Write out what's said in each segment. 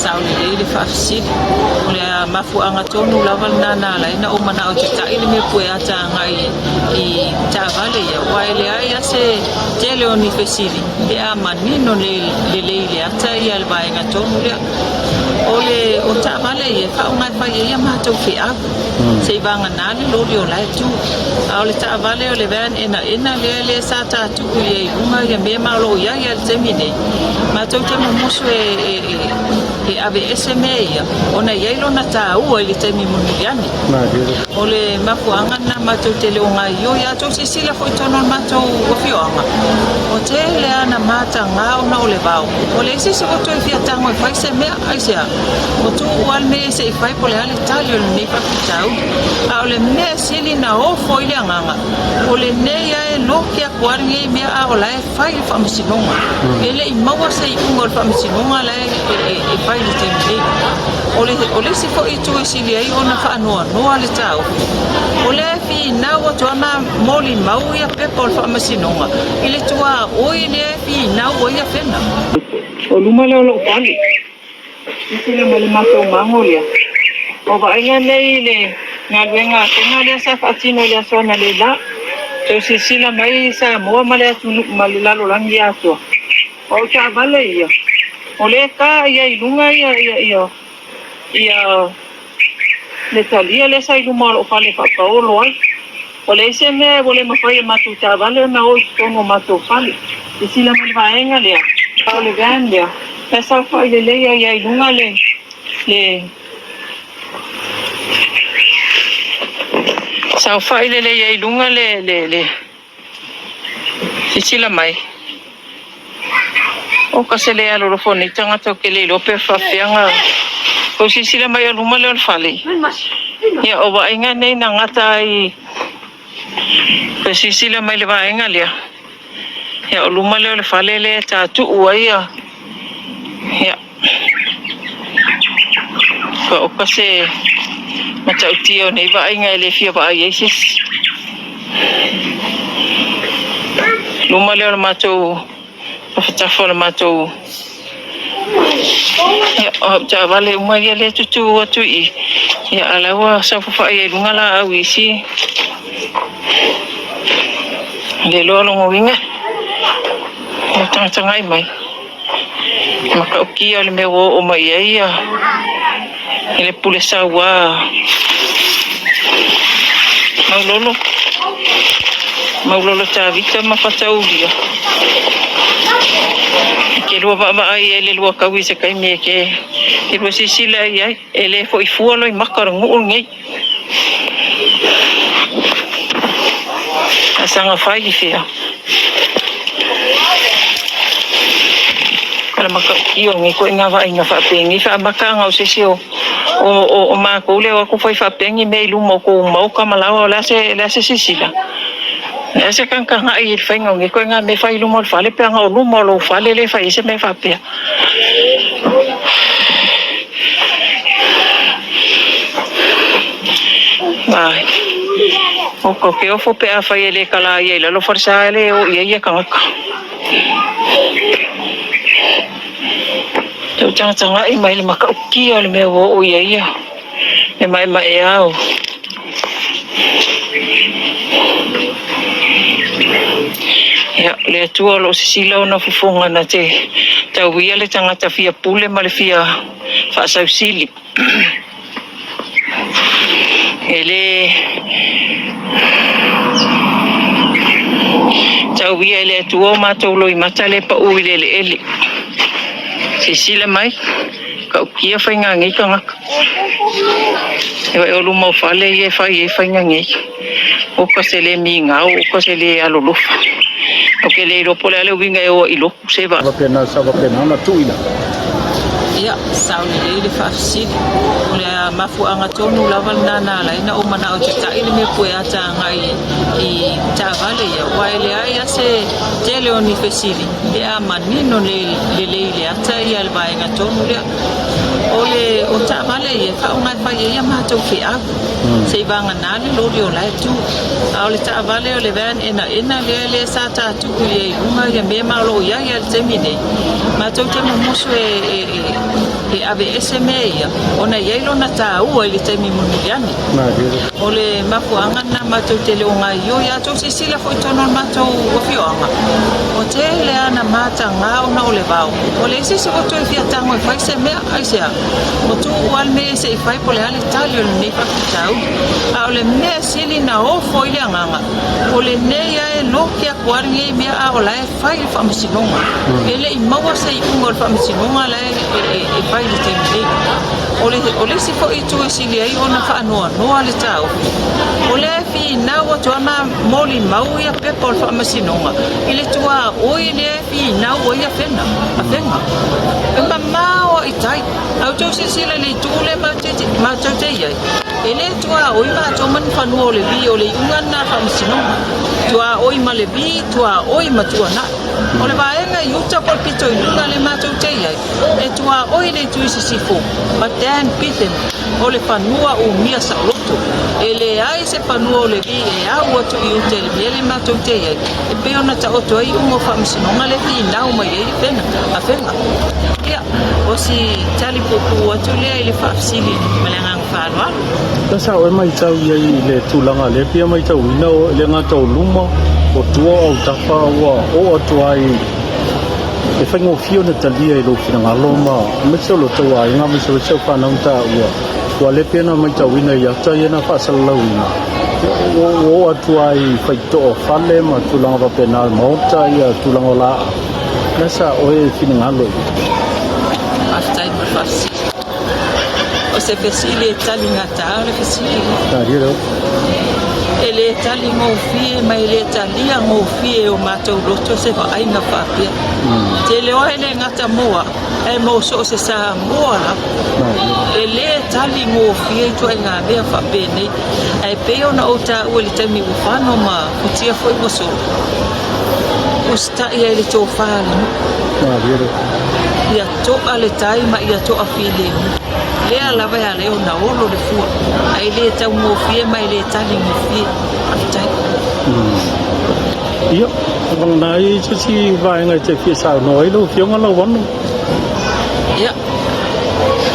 sauli le fafsili le mafu anga tonu lava nana la ina o mana o te tai le me pue ata ngai I tavale ya waile ai se tele oni fesili le amanino le ata ia le vaenga tonu le ole o tavale ye fa unga fa ye ma to fi a se vanga nani lo dio la tu ole tavale ole van ina le sa ta tu ye unga ye me ma lo ya semine ma to te mo musu e ave SMA ona ye lo na ta u ile te mi muniani ole mafuanga na ma to te le unga yo ya to si sila foi tono ma to o fioanga o te le ana mata nga ona ole vau ole si se o to fia tango fai se me ai se o tu wal me se fai pole ale talio ne pa tau a ole me sili na o foi le nganga ole ne ya e lo kia kwarngi me a ola e fai fa msinonga ele I maua se I ungol fa msinonga la e fai le te me ole si fo I tu e sili ai ona fa noa noa le tau ole fi na o to na moli mau ia pepol fa masinonga ile tua o ile fi na o ia fena o luma le o pali ile mali maso mangolia o va inga nei le nga wenga tenga le sa fatino le so na le la to si sila mai sa mo male tu mali la lo langi aso o cha vale ia ole ka ia ilunga ia le talia le sa iluma o pale fa paolo ai ole se me vole ma fai ma tu ta vale na o tono ma tu fali e sila mai vaenga le ole gandia esa fai le ia ilunga le sa fai le ia ilunga le sila mai o kasele alo lo foni tanga to ke le lo pe fa fianga ko sila mai luma le fali ya o va inga nei na ngata I ko sila mai le va inga le ya o luma le fali le ta tu uia ya ko kase mata utio nei va inga le fia va yesis luma le mato fa fora mato ya ja vale uma ya le tu tu I ya alawa sa fa ya lunga la awisi le lo lo winga tanga mai maka oki ole me o mai ya ele pule sa wa maulolo ta vita ma fataulia ke lo va ai ele lo ka wi se kai me ke lo si sila ai ele foi fuolo I makar ngu ngai asanga fai fia kala maka io ngi ko nga va inga fa pengi fa maka nga o se sio o ma ko le ko foi fa pengi me lu mo ko mau ka malao la se sila ese kan ai fengo ngi ko nga me fa lu mo fa le pe nga lu mo lo fa le fa ise me fa pe ai o ko ke o fo pe a fa ele kala ye lo forsa ele o ye ka ka to tanga I mai le maka ki ole me o ye e mai ao ya le tua lo sila ona fufunga na te tau ia le tanga ta fia pule ma le fia fa sausili ele tau ia le tua ma tau lo I mata le pa u ele sila mai ka kia fa ngangi ka ngak e o lu mo fale ye fa ngangi o ka se le mi nga o ka se le alulu o ke le ro pole ale winga e o ilo se va sa va pena na tuina ya sauli le fafsili le mafu anga tonu lava nana la ina o mana o te tai le me pue ata ngai I tavale ya waile ai se tele oni fesili le amanino le ata ia le vaenga tonu le ole o tavale ye fa unga fa ye ma to fi a se vanga nani lo dio la tu ole tavale ole van ina le sa ta tu ye uma ye me ma lo ya semine ma to te mo musu e ave esemeia ona yelo na taua ile taimi munuyani ole mafuanga na matou tele onga yo ya to sisila foi tono matou ofioanga o tele ana mata ngao na ole vao ole sisi o to fia tango e fai semea aisia o tu wal me se fai pole ale talio ni pa tau a ole me sili na o foi le nganga ole ne ya e lokia kwari me a ola e fai fa misinonga ele i maua se i ungol fa misinonga le e fai le tembe ole si fo i tu sili ai ona fa no le tau ole fi na o to ama moli mau ya pe por fa misinonga ile tua o ile fi na o ya fena afenga mama o itai au to sili le tu le ma te ia ele tua o ma to man fa no le vi ole unga na fa misinonga tua o ma le vi tua o ma tua na ole va enga yuta por pito inga le matou te ia e tua o ile tu sifo but then piten ole panua o mia sa loto ele ai se panua ole vi e au tu yuta le matou te ia e pe ona ta o to ai unga fa misinonga le vi na o mai e pena afenga ia o si tali popu atu le ile fa sili malenga falwa Tasa o mai tau ia i le tūlanga le pia mai tau ina o le ngata o luma o tua au tafa o atu ai e whaingo fio na talia i lo fina ngalo ma me tau lo tau ai ngā me tau tau whanau ta ua le pia na mai tau ina i ata i na whaasalau ina o atu ai whaito o whale ma tūlanga wa penal maota i a tūlanga o laa nasa o e fina ngalo aftai ma fasi o se fesili e tali ngata le fesili ele tali ngo fie mai le tali ngo fie o matou loto se va ai na papia te le o ele ngata moa e mo so se sa moa ele tali ngo fie to nga be fa bene ai pe ona o ta o le tami u fano ma kutia foi mo so usta ia le to fale ia to ale tai ma ia to afile le ala vai ale ona olo le fu ai le tau mo fie mai le tali mo fie aftai ia bang nai chi vai ngai te fie sa noi lo fio ngalo wanu ia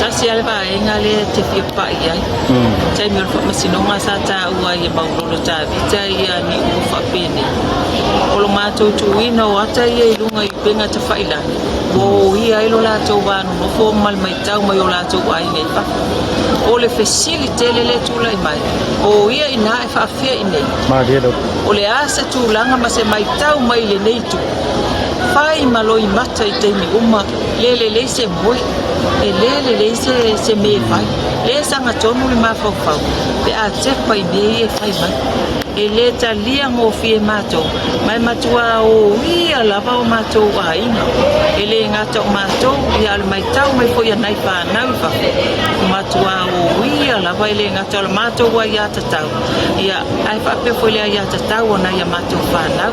tasi ale vai ngale te fie pa ia tai mi fa masino nga sa ta ua ia ba lo ta vita ia ni u fa pene olo mato tu ina o ata ia i lunga i penga te faila o ia ilo la tau vanu no fo mal mai tau mai o la tau ai nei pa o le facilite le tula i mai o ia ina e fa fia i nei ma dia do o le asa tu langa ma se mai tau mai le nei tu fai maloi mata i te ni uma le se moi e le se me fai le sanga tonu le ma fau fau pe a te pai nei e fai mai e le talia ngo fie mato mai matua o ia lava o mato aina e le ngata o mato ia le mai tau mai foi nai pa nau fa matua o ia lava le ngata o mato wa ia tatau ia ai fa pe foi le ia tatau na ia mato fa nau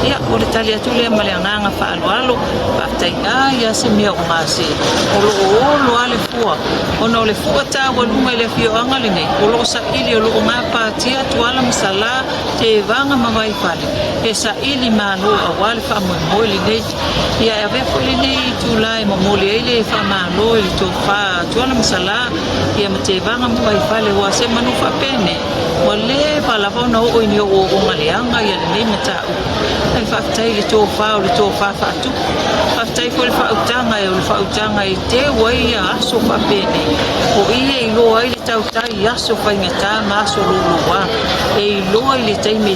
ia o le talia tu le male nga fa alo pa tai ia se mia o ngase o lo ale fua ona le fua ta wa lunga le fio anga le nei o lo sa ili o lo nga pa tia tu ala masala te vanga mamai fale e sa ili mano a wale fa mo le nei ia ave fo le nei tu lai mo le ile fa mano le to fa tu ala masala ia me te vanga mamai fale wa se manu fa pene wale pa la vona o ni o ngaleanga ia le nei mata ai fa tai le to fa tu fa tai fo le fa utanga e te wai a so fa pene o ia i lo ai le tau tai ia so fa ngata ma so lo wa e lo le taimi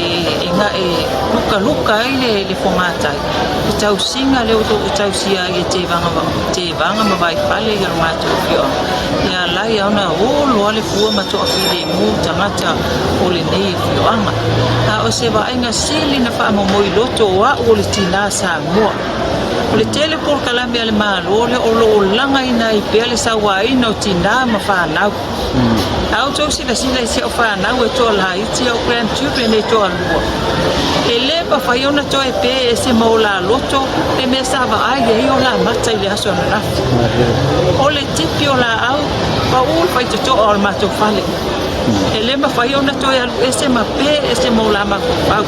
e nga e luka ile fomata tau singa le o tau sia e te vanga ma vai pale ia mato fio ia la ia ona o lo le fu ma to afile mu tamata o le nei fio anga a o se va inga sili na fa mo moi loto wa o le tina sa mo o le tele por kalambi ale malo le o lo langa ina i pele sa wa ina o tina ma fa na au to sila se o fa na o to la i ti o grand children e to alua ele pa fa yona to e pe se mo la loto e me sa va ai e o la mata ile aso na o le tipi o la au pa u fa to o ma to fale ele ma fa yona to e se ma pe e se mo la ma fa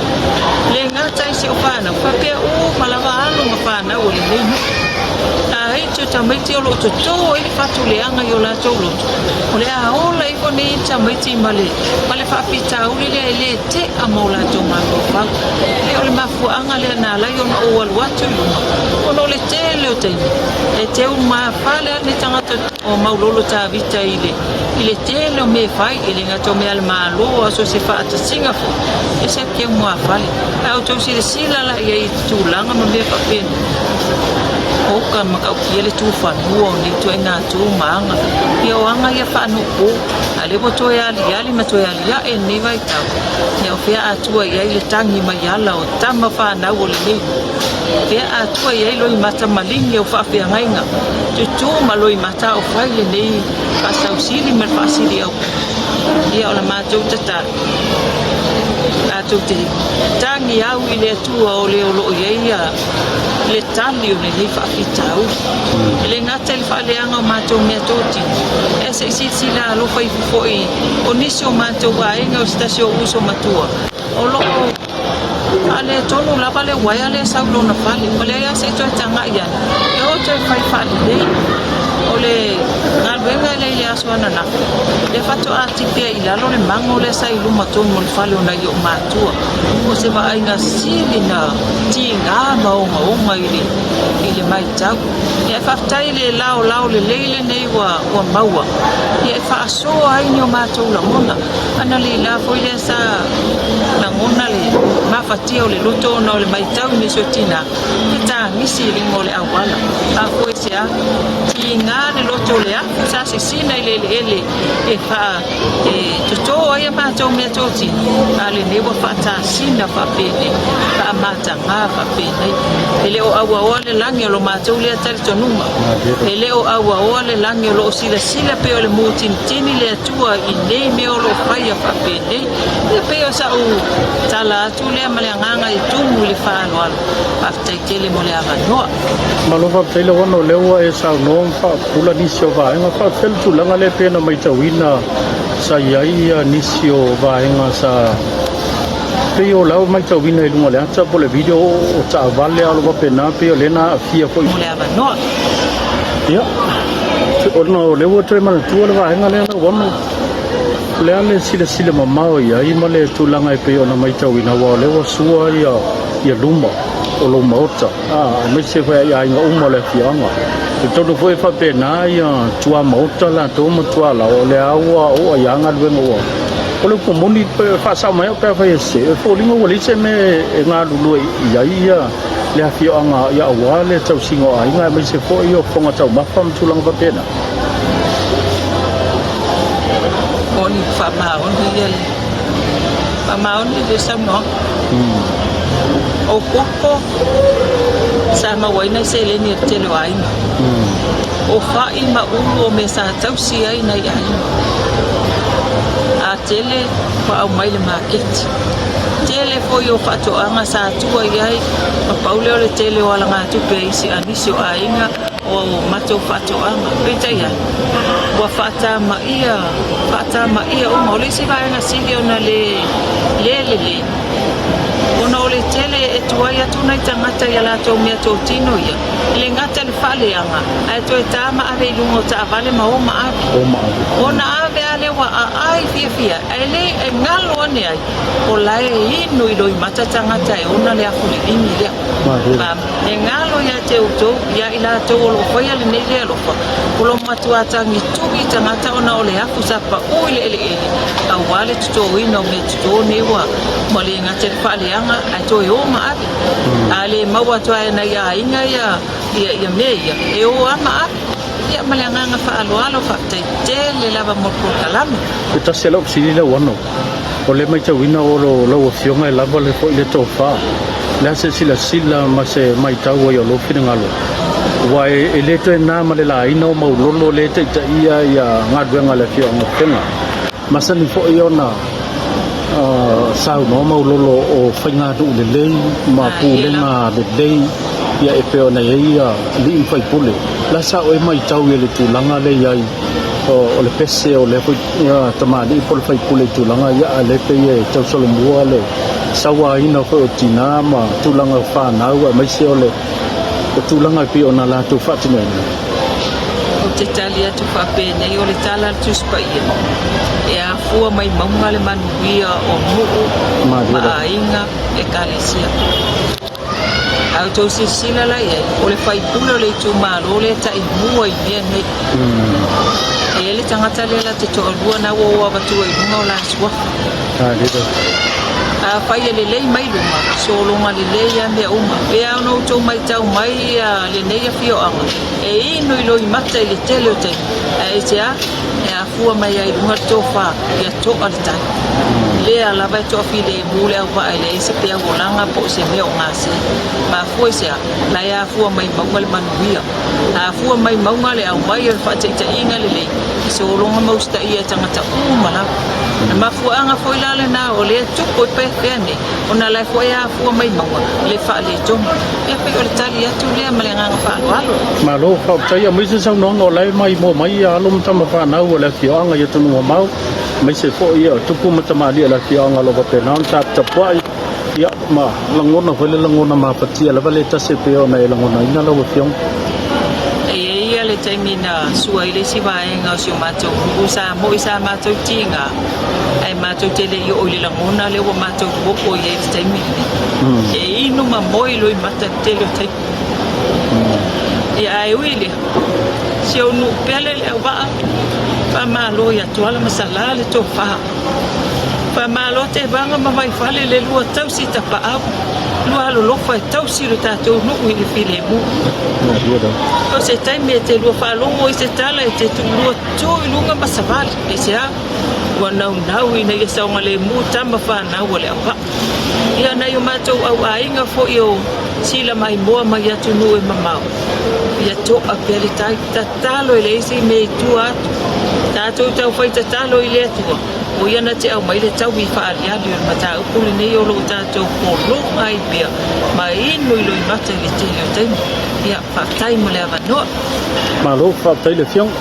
le ngata se o fa na fa pe u ma la va alu ma fa na o le nei ai tu tamai ti lo tu to i fatu le anga yo la to lo o le a o le ko ni tamai ti male fa pita u le te amola to ma ko fa le o le mafu anga le na la yo no o al watu o no le te le te e te u ma fa le ni tanga to o maulolo ta vita ile te le me fai ile nga to me al malo so se fa ta singa fo e se ke mo fa le a to si le sila la ye tu langa ma me fa pen o ka maka o kiele tu fa nuo ni to ina tu manga ia wanga ia fa no ko ale bo to ya ali ma to ya e ni vai ta ia o fia atua ia ile tangi ma yala o tama fa na o le ni fia atua ia lo i mata malingi o fa fia ngainga tu ma lo i mata o fa ile ni fa sa usili ma fa sili o ia o la ma tu tata atu te tangi au ile tu o le o lo ia le tali o le fa fitau le ngata le fa le anga ma to me toti ese si la lo fa foi o nisio ma to wa inga o stasio uso matua o lo ale tonu la pale waya le sa lo na fale o le ya se to tanga ya o to fa le ole ngalwenga le ya swana na le fato atipia ila lo le mango le sa ilu mato mo le fale ona yo matua o se va ainga sili na tinga ma o mai ile mai tau e fa tai le lao le leile nei wa maua e fa so ai no mato la mona ana le la foi le sa na mona le ma fatia o le luto no le mai tau ni sotina ta misi le mo le awala a foi se a tinga le loto le a sa se sina ile e fa to ai ma to me to ti ale ne wa fa ta sina fa pene fa mata ma fa pene ele o awa le langi lo ma to le tal to numa ele o awa le langi lo sila pe o le mutin tini le tua i nei me o lo fa ya fa pene e pe o sa o tala tu le male nganga i tu mu le fa no fa tai tele mo le ava no ma lo fa tele wono le wa e sa no fa pula ni sio va nga fa fel tu langa le pena mai tawina sa ia ni sio va nga sa pe o lau mai tawina i lunga le ata po le video o ta vale alo va pena pe o lena fia foi mo le ava no ya o no le wo tre mal tu le va nga le no wono le ale sila mama o ia i male tu langa i pe o na mai tawina wa le wa sua ia luma o lo mota me se fa ia nga uma le fianga to do foi fa pena ia tua mota la to mo tua la o le awa o ia nga le ngo o le komoni fa sa mai o ka fa se fo lingo o le se me nga lu ia le fianga ia wa le tau singo ai nga me se fo io fonga tau ma fam tu lang fa pena oni fa ma on de sa no o koko sa ma waina se le ni tele waina o fa i ma o me sa tau si ai na ai a tele pa o mai le market tele fo yo fa to anga sa tu ai pa paule o le tele wala nga tu pe si anisio ainga o mato fa to anga peta ya wa fata ma ia o mo le si va nga si ona le ona ole tele e tuai atu nei tangata ia lato mea tō tino ia. Le ngata le whale anga. Ai toi tāma ave lungo ta avale ma o maavi. Ona ave ale wa a ai fia. Ai le e ngalo ane ai. O lae inu i loi mata tangata e ona le afuri imi lea. E ngalo ia te uto, ia i lato o lo whaia le nei lea lofa. Ulo matuatangi tuki tangata ona ole haku sapa ui le ele. Au wale tuto ino me tuto newa. Mo le ngata le whale anga. Ai toi o maavi. Ale maua toa na ia inga ia meia. E o ama api. Ia malanganga fa alo fa tele lava mo kalama. Ita selo sili la wano. O le mai tawina o lo fionga e lava le fo le tofa. Le se sila ma se mai tau o lo fina ngalo. Wa e le to na ma le la ina o mau lolo le te ia ngadwenga le fionga fina. Masani fo iona sao no mau lolo o whainga du le lei ma pu le nga le lei ia e peo na ia li whai pule la sao e mai tau e le tūlanga le iai o le pese o le tamani po le whai pule tūlanga ia le pe e tau solo mua le sawa ina whai o tina ma tūlanga whanau a mai se o le o tūlanga pi o nā lātou whātino ina. O te tali atu whapene o le tala tuspa ia. E a fua mai maunga le manuia o nuu maainga e kalesia. Au tau se sila la ia, o le whaipula o le tu malo le ta i mua i mea nei. E ele tangata le la te toa lua na o awatua i lunga o la suafa. A whai le lei mai lunga, so longa le lei a mea uma. E au no tau mai tau mai a le nei a fio anga. E ino i loi mata i le tele o te. E te a, e a fua mai ai lunga tō wha, i a tō ale tai. Lea lava e tō while e mule au wha e le se pia wolanga po se mea o ngase. Ma fua se a, la e a fua mai maunga le manuia. A fua mai maunga le au mai e whateita inga le lei. So longa mausta i e tangata umala. Ma fua anga foi la le na o le tupo e pēne. O na lai foi a fua mai maunga. Le wha le tonga. E pe o le tali atu lea ma le nganga wha alo. Ma lo whautai a maise sau nonga o lai mai mo mai a alo mtama whanau o le fioanga i atunu o mau. Mai se fo ia o tupu matamali a le fioanga lo ka pēnau tap tapuai. Ia ma langona whele langona ma patia la vale tase peo na e langona ina lau e fionga. Ia le taimina sua i le sivaenga o si o mātou usa mo isa mātou tinga ai mātou tele i o le langona le o mātou woko i e le taimina e inu ma moi loi mata tele o taimina e ai uile si o nu pele le au waa pa malo i atuala masala le tō wha pa malo te vanga ma mai whale le lua tau si tapa au lua lo lofa e tau si lo tātou nuku i le while mu o se taimi e te lua whalongo i se tala e te lua tō i lunga masavali e se a ua nau i nei e saunga le mu tama whanau o le awa ia nei o mātou au ainga fo i o sila mai moa mai atu nu e mamau ia tō a pere tai tatalo i le isi me i tu atu tātou tau whai tatalo i le atua o iana te au mai le tau i whaariali o mata upule nei o lo tātou polo ai pia ma inu i loi mata i le tele o taimi ia whaktai mo le avanoa Ma lo whautai le fionga